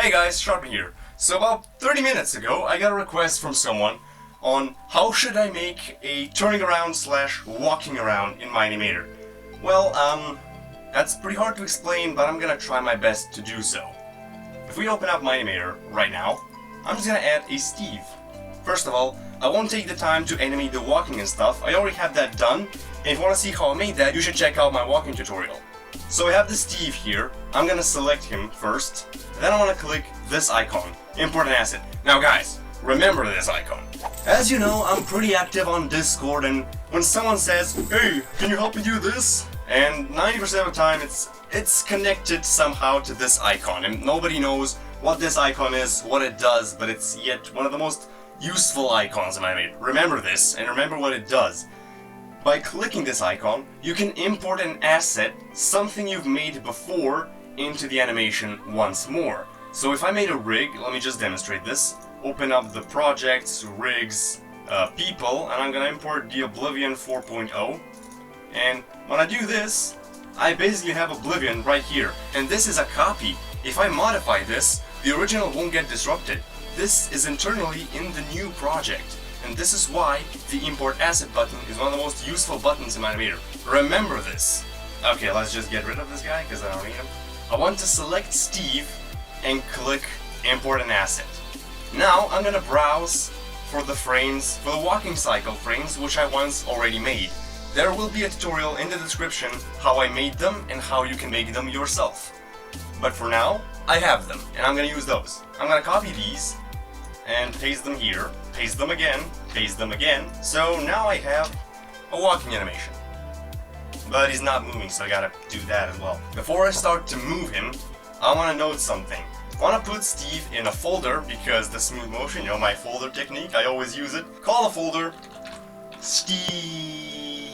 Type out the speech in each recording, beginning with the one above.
Hey guys, Sharpwind here. So about 30 minutes ago, I got a request from someone on how should I make a turning around / walking around in mine-imator. Well, that's pretty hard to explain, but I'm gonna try my best to do so. If we open up mine-imator right now, I'm just gonna add a Steve. First of all, I won't take the time to animate the walking and stuff, I already have that done, and if you wanna see how I made that, you should check out my walking tutorial. So I have the Steve here, I'm gonna select him first, then I wanna click this icon, import an asset. Now guys, remember this icon. As you know, I'm pretty active on Discord, and when someone says, hey, can you help me do this? And 90% of the time it's connected somehow to this icon, and nobody knows what this icon is, what it does, but it's yet one of the most useful icons in Animate. Remember this, and remember what it does. By clicking this icon, you can import an asset, something you've made before, into the animation once more. So if I made a rig, let me just demonstrate this. Open up the projects, rigs, people, and I'm gonna import the Oblivion 4.0. And when I do this, I basically have Oblivion right here. And this is a copy. If I modify this, the original won't get disrupted. This is internally in the new project. And this is why the import asset button is one of the most useful buttons in Animator. Remember this. Okay, let's just get rid of this guy because I don't need him. I want to select Steve and click import an asset. Now I'm gonna browse for the frames, for the walking cycle frames, which I once already made. There will be a tutorial in the description how I made them and how you can make them yourself. But for now, I have them and I'm gonna use those. I'm gonna copy these and paste them here, paste them again, paste them again. So now I have a walking animation. But he's not moving, so I gotta do that as well. Before I start to move him, I wanna note something. I wanna put Steve in a folder because the smooth motion, you know, my folder technique, I always use it. Call a folder Steve.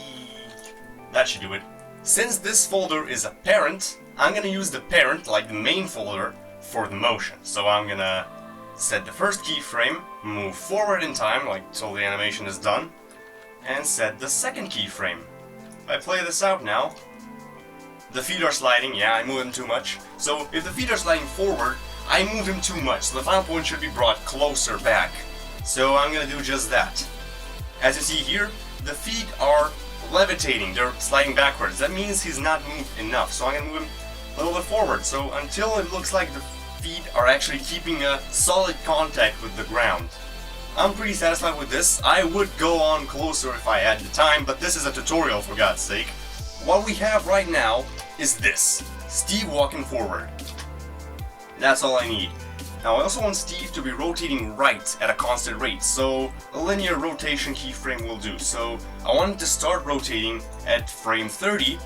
That should do it. Since this folder is a parent, I'm gonna use the parent, like the main folder, for the motion. So I'm gonna set the first keyframe, move forward in time, like till the animation is done, and set the second keyframe. If I play this out now, the feet are sliding, yeah, I move them too much. So if the feet are sliding forward, I move him too much, so the final point should be brought closer back. So I'm gonna do just that. As you see here, the feet are levitating, they're sliding backwards. That means he's not moved enough, so I'm gonna move him a little bit forward. So until it looks like the feet are actually keeping a solid contact with the ground. I'm pretty satisfied with this. I would go on closer if I had the time, but this is a tutorial for God's sake. What we have right now is this. Steve walking forward. That's all I need. Now I also want Steve to be rotating right at a constant rate, so a linear rotation keyframe will do. So I want him to start rotating at frame 30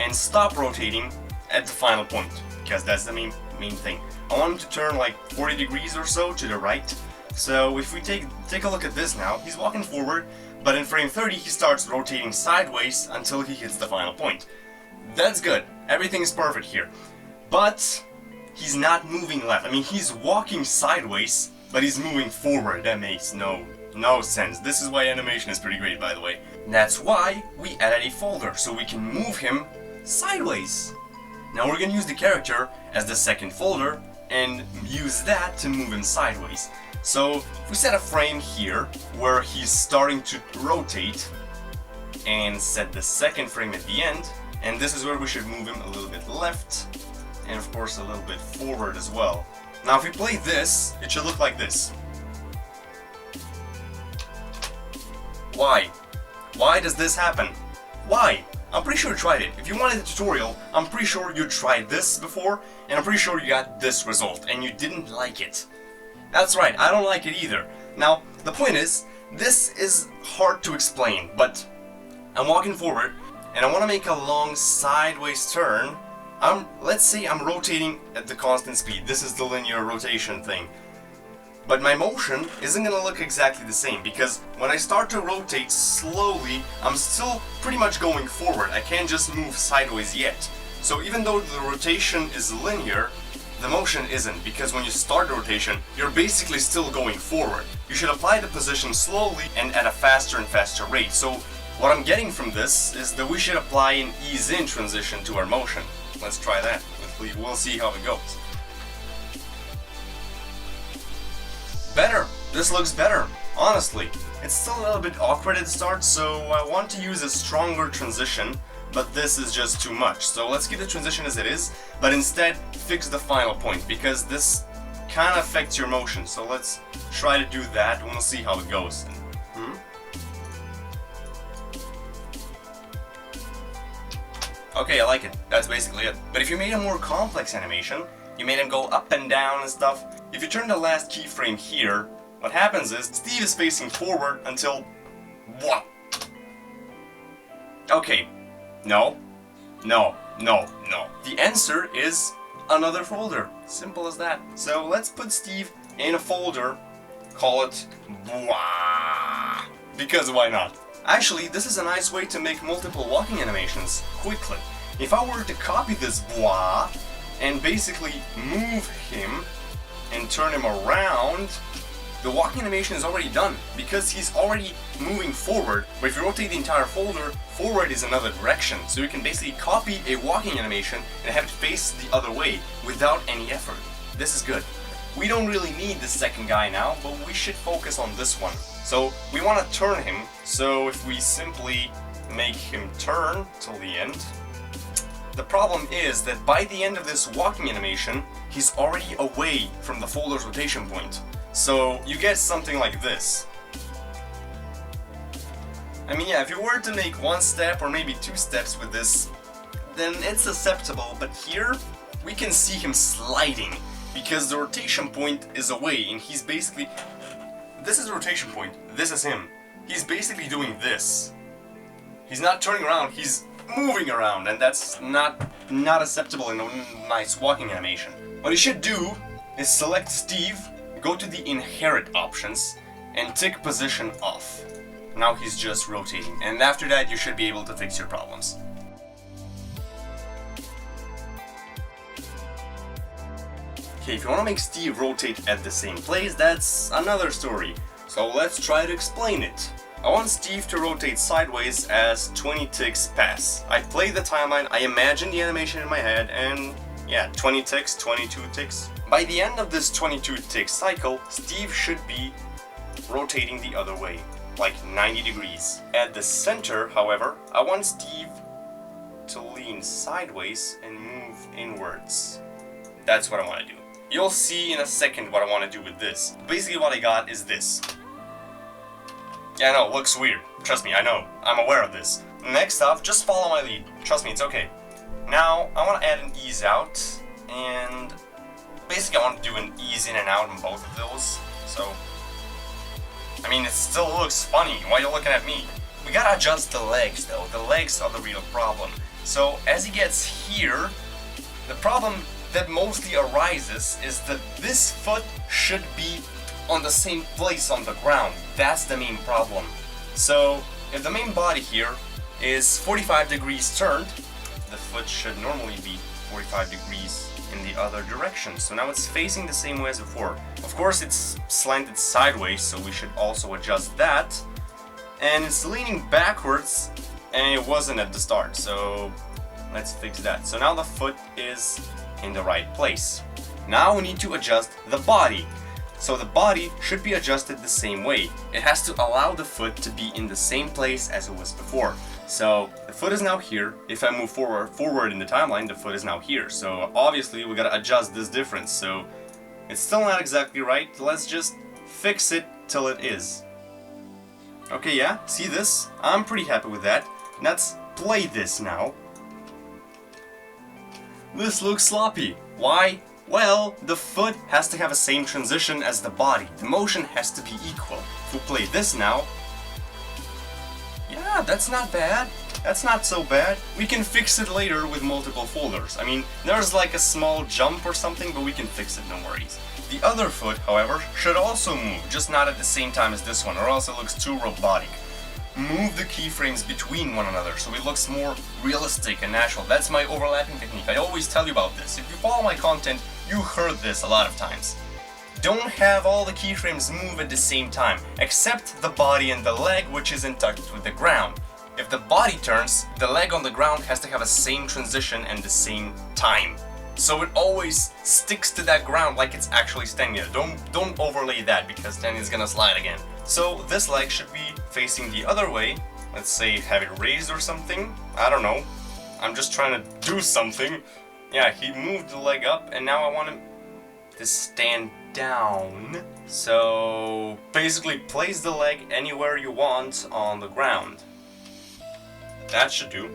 and stop rotating at the final point, because that's the main thing. I want him to turn like 40 degrees or so to the right. So if we take a look at this now, he's walking forward, but in frame 30 he starts rotating sideways until he hits the final point. That's good. Everything is perfect here. But he's not moving left. I mean, he's walking sideways, but he's moving forward. That makes no sense. This is why animation is pretty great, by the way. And that's why we added a folder, so we can move him sideways. Now we're gonna use the character as the second folder and use that to move him sideways. So if we set a frame here where he's starting to rotate and set the second frame at the end, and this is where we should move him a little bit left and of course a little bit forward as well. Now if we play this, it should look like this. Why? Why does this happen? Why? I'm pretty sure you tried it. If you wanted a tutorial, I'm pretty sure you tried this before, and I'm pretty sure you got this result, and you didn't like it. That's right, I don't like it either. Now, the point is, this is hard to explain, but I'm walking forward, and I want to make a long sideways turn. Let's say I'm rotating at the constant speed. This is the linear rotation thing. But my motion isn't going to look exactly the same, because when I start to rotate slowly, I'm still pretty much going forward. I can't just move sideways yet. So even though the rotation is linear, the motion isn't, because when you start the rotation, you're basically still going forward. You should apply the position slowly and at a faster and faster rate. So what I'm getting from this is that we should apply an ease-in transition to our motion. Let's try that. We'll see how it goes. better. This looks better, honestly. It's still a little bit awkward at the start, so I want to use a stronger transition, but this is just too much. So let's keep the transition as it is, but instead fix the final point, because this kind of affects your motion. So let's try to do that, and we'll see how it goes. Okay, I like it. That's basically it. But if you made a more complex animation, you made him go up and down and stuff, if you turn the last keyframe here, what happens is Steve is facing forward until... what? Okay. No. No. No. No. The answer is another folder. Simple as that. So let's put Steve in a folder. Call it... Bwah. Because why not? Actually, this is a nice way to make multiple walking animations quickly. If I were to copy this bwah and basically move him and turn him around, the walking animation is already done because he's already moving forward. But if you rotate the entire folder, forward is another direction. So you can basically copy a walking animation and have it face the other way without any effort. This is good. We don't really need the second guy now, but we should focus on this one. So we want to turn him, so if we simply make him turn till the end, the problem is that by the end of this walking animation, he's already away from the folder's rotation point. So you get something like this. I mean, yeah, if you were to make one step or maybe two steps with this, then it's acceptable, but here we can see him sliding because the rotation point is away and he's basically... This is the rotation point, this is him. He's basically doing this. He's not turning around, he's moving around, and that's not acceptable in a nice walking animation. What you should do is select Steve, go to the inherit options, and tick position off. Now he's just rotating, and after that you should be able to fix your problems. Okay, if you want to make Steve rotate at the same place, that's another story. So let's try to explain it. I want Steve to rotate sideways as 20 ticks pass. I play the timeline, I imagine the animation in my head, and yeah, 20 ticks, 22 ticks. By the end of this 22 tick cycle, Steve should be rotating the other way, like 90 degrees. At the center, however, I want Steve to lean sideways and move inwards. That's what I want to do. You'll see in a second what I want to do with this. Basically what I got is this. Yeah, I know, it looks weird. Trust me, I know. I'm aware of this. Next up, just follow my lead. Trust me, it's okay. Now, I want to add an ease out, and basically I want to do an ease in and out on both of those. So, I mean, it still looks funny. Why are you looking at me? We gotta adjust the legs though. The legs are the real problem. So, as he gets here, the problem that mostly arises is that this foot should be on the same place on the ground. That's the main problem. So if the main body here is 45 degrees turned, the foot should normally be 45 degrees in the other direction. So now it's facing the same way as before. Of course it's slanted sideways, so we should also adjust that. And it's leaning backwards, and it wasn't at the start, so let's fix that. So now the foot is in the right place. Now we need to adjust the body. So the body should be adjusted the same way. It has to allow the foot to be in the same place as it was before. So the foot is now here. If I move forward in the timeline, the foot is now here. So obviously we gotta adjust this difference. So it's still not exactly right. Let's just fix it till it is. Okay, yeah, see this? I'm pretty happy with that. Let's play this now. This looks sloppy. Why? Well, the foot has to have the same transition as the body. The motion has to be equal. If we play this now... Yeah, that's not bad. That's not so bad. We can fix it later with multiple folders. I mean, there's like a small jump or something, but we can fix it, no worries. The other foot, however, should also move, just not at the same time as this one, or else it looks too robotic. Move the keyframes between one another so it looks more realistic and natural. That's my overlapping technique. I always tell you about this. If you follow my content, you heard this a lot of times. Don't have all the keyframes move at the same time, except the body and the leg, which is in touch with the ground. If the body turns, the leg on the ground has to have the same transition and the same time. so it always sticks to that ground like it's actually standing there. Don't overlay that, because then it's gonna slide again. So this leg should be facing the other way. Let's say have it raised or something. I don't know. I'm just trying to do something. Yeah, he moved the leg up, and now I want him to stand down. So basically place the leg anywhere you want on the ground. That should do.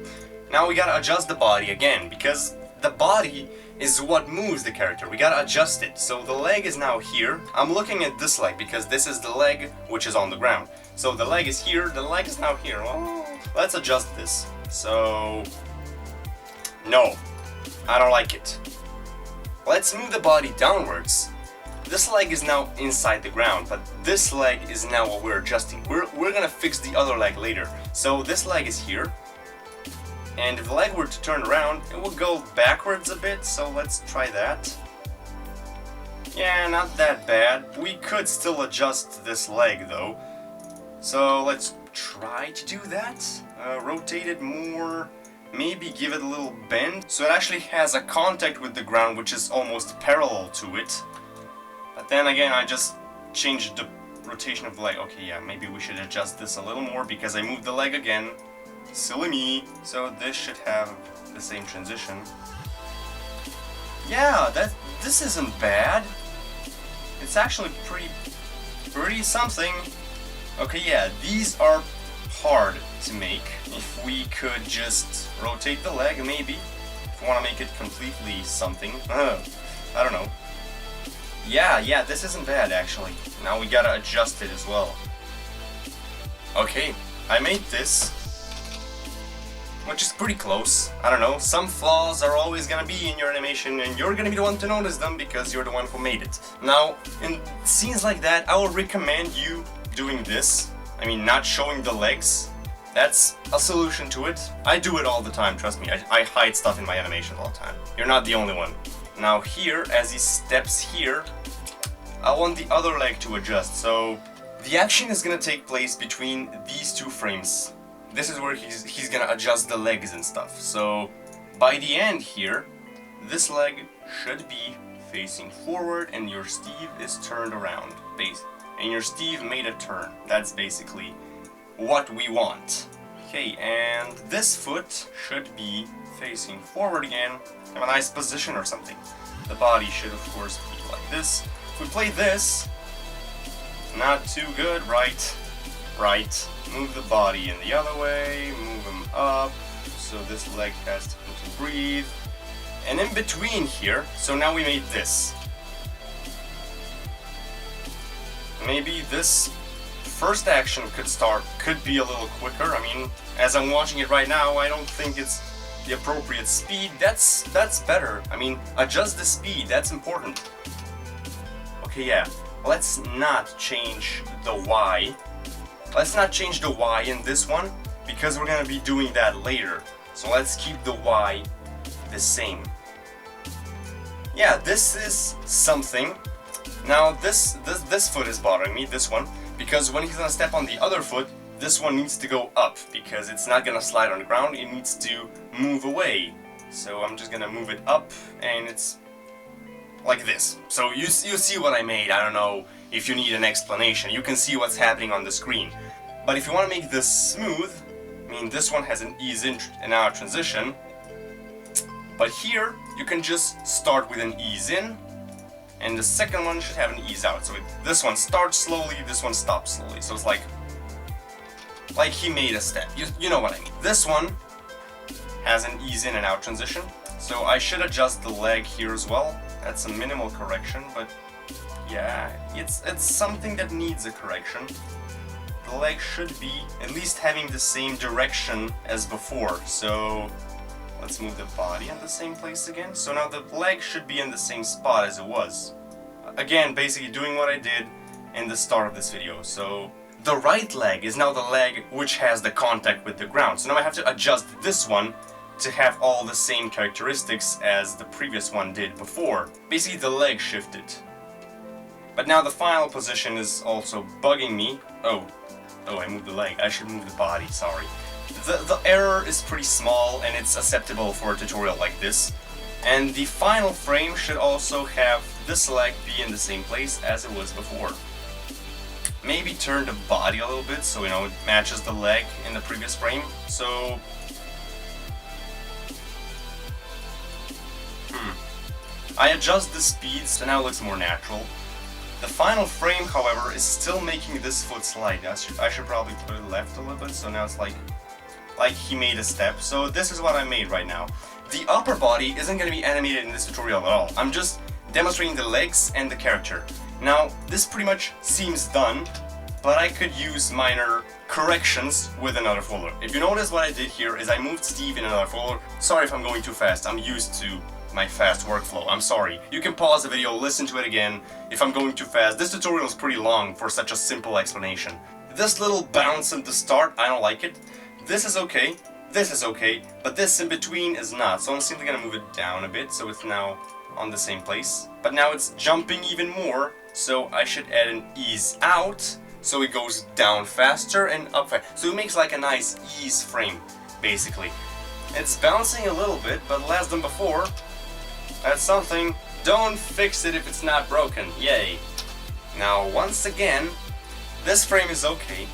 Now we gotta adjust the body again, because the body is what moves the character. We gotta adjust it. So the leg is now here. I'm looking at this leg because this is the leg which is on the ground. So the leg is here, the leg is now here. Well, let's adjust this. So no, I don't like it. Let's move the body downwards. This leg is now inside the ground, but this leg is now what we're adjusting. We're gonna fix the other leg later. So this leg is here, and if the leg were to turn around, it will go backwards a bit, so let's try that. Yeah, not that bad. We could still adjust this leg though. So let's try to do that. Rotate it more. Maybe give it a little bend, so it actually has a contact with the ground which is almost parallel to it. But then again, I just changed the rotation of the leg. Okay, yeah, maybe we should adjust this a little more because I moved the leg again. Silly me. So this should have the same transition. Yeah, this isn't bad. It's actually pretty something. Okay, yeah, these are hard to make. If we could just rotate the leg, maybe. If we want to make it completely something. I don't know. Yeah, this isn't bad actually. Now we gotta adjust it as well. Okay, I made this, which is pretty close. I don't know, some flaws are always gonna be in your animation, and you're gonna be the one to notice them because you're the one who made it. Now, in scenes like that, I would recommend you doing this. I mean, not showing the legs. That's a solution to it. I do it all the time, trust me. I hide stuff in my animation all the time. You're not the only one. Now here, as he steps here, I want the other leg to adjust. So the action is gonna take place between these two frames. This is where he's gonna adjust the legs and stuff. So by the end here, this leg should be facing forward and your Steve is turned around. And your Steve made a turn. That's basically what we want. Okay, and this foot should be facing forward again. Have a nice position or something. The body should of course be like this. If we play this, not too good, right. Move the body in the other way, move him up, so this leg has to breathe. And in between here, so now we made this. Maybe this first action could be a little quicker. I mean, as I'm watching it right now, I don't think it's the appropriate speed. That's better. I mean, adjust the speed, that's important. Okay, yeah, let's not change the Y. Let's not change the Y in this one, because we're gonna be doing that later. So let's keep the Y the same. Yeah, this is something. Now this foot is bothering me, this one, because when he's gonna step on the other foot, this one needs to go up, because it's not gonna slide on the ground, it needs to move away. So I'm just gonna move it up, and it's like this. So you see what I made. I don't know if you need an explanation. You can see what's happening on the screen. But if you want to make this smooth, I mean, this one has an ease in and out transition. But here, you can just start with an ease in, and the second one should have an ease out. So this one starts slowly, this one stops slowly. So it's like he made a step. You know what I mean. This one has an ease in and out transition. So I should adjust the leg here as well. That's a minimal correction, but yeah, it's something that needs a correction. The leg should be at least having the same direction as before. So let's move the body in the same place again. So now the leg should be in the same spot as it was. Again, basically doing what I did in the start of this video. So the right leg is now the leg which has the contact with the ground. So now I have to adjust this one to have all the same characteristics as the previous one did before. Basically the leg shifted. But now the final position is also bugging me. Oh, I moved the leg. I should move the body, sorry. The error is pretty small and it's acceptable for a tutorial like this. And the final frame should also have this leg be in the same place as it was before. Maybe turn the body a little bit so it matches the leg in the previous frame. So I adjust the speed so now it looks more natural. The final frame, however, is still making this foot slide. I should probably put it left a little bit, so now it's like he made a step. So this is what I made right now. The upper body isn't going to be animated in this tutorial at all. I'm just demonstrating the legs and the character. Now, this pretty much seems done, but I could use minor corrections with another folder. If you notice, what I did here is I moved Steve in another folder. Sorry if I'm going too fast, I'm used to my fast workflow, I'm sorry. You can pause the video, listen to it again if I'm going too fast. This tutorial is pretty long for such a simple explanation. This little bounce at the start, I don't like it. This is okay, but this in between is not. So I'm simply gonna move it down a bit so it's now on the same place. But now it's jumping even more, so I should add an ease out so it goes down faster and up faster. So it makes like a nice ease frame, basically. It's bouncing a little bit, but less than before. That's something. Don't fix it if it's not broken. Yay. Now, once again, this frame is okay,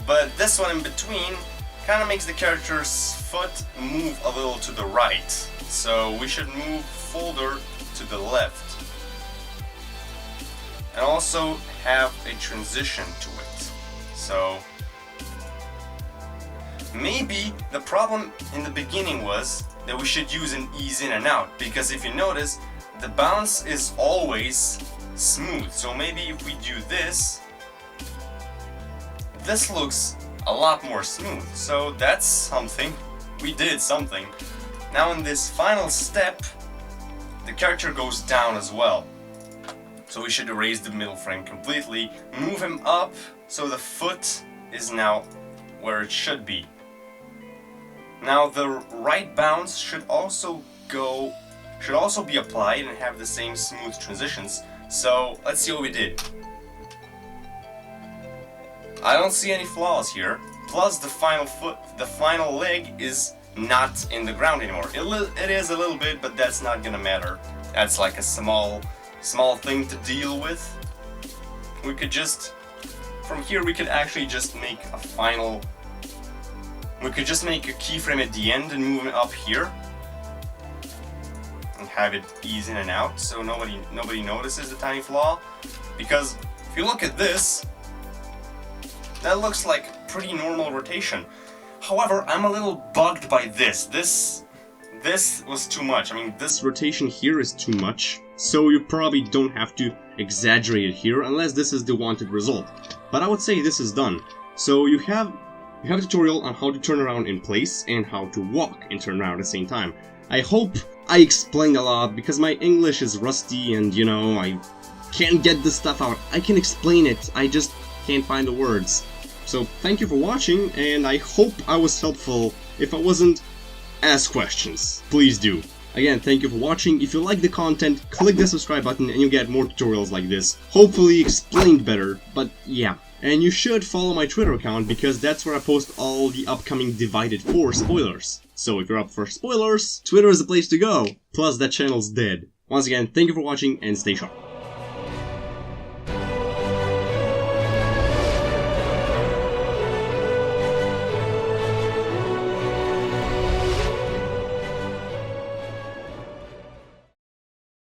but this one in between kind of makes the character's foot move a little to the right. So we should move folder to the left. And also have a transition to it. So maybe the problem in the beginning was that we should use an ease in and out, because if you notice, the bounce is always smooth. So maybe if we do this, this looks a lot more smooth. So that's something. We did something. Now in this final step, the character goes down as well. So we should erase the middle frame completely, move him up so the foot is now where it should be. Now the right bounce should also be applied and have the same smooth transitions. So let's see what we did. I don't see any flaws here. Plus the final leg is not in the ground anymore. It is a little bit, but that's not gonna matter. That's like a small thing to deal with. We could just, from here we could actually just make a final, we could just make a keyframe at the end and move it up here and have it ease in and out so nobody notices the tiny flaw. Because if you look at this, that looks like pretty normal rotation. However, I'm a little bugged by this. This was too much. I mean, this rotation here is too much, so you probably don't have to exaggerate it here unless this is the wanted result. But I would say this is done. So you have a tutorial on how to turn around in place and how to walk and turn around at the same time. I hope I explained a lot, because my English is rusty and, you know, I can't get this stuff out. I can explain it, I just can't find the words. So thank you for watching, and I hope I was helpful. If I wasn't, ask questions. Please do. Again, thank you for watching. If you like the content, click the subscribe button and you'll get more tutorials like this. Hopefully explained better, but yeah. And you should follow my Twitter account, because that's where I post all the upcoming Divided 4 spoilers. So if you're up for spoilers, Twitter is the place to go. Plus that channel's dead. Once again, thank you for watching and stay sharp.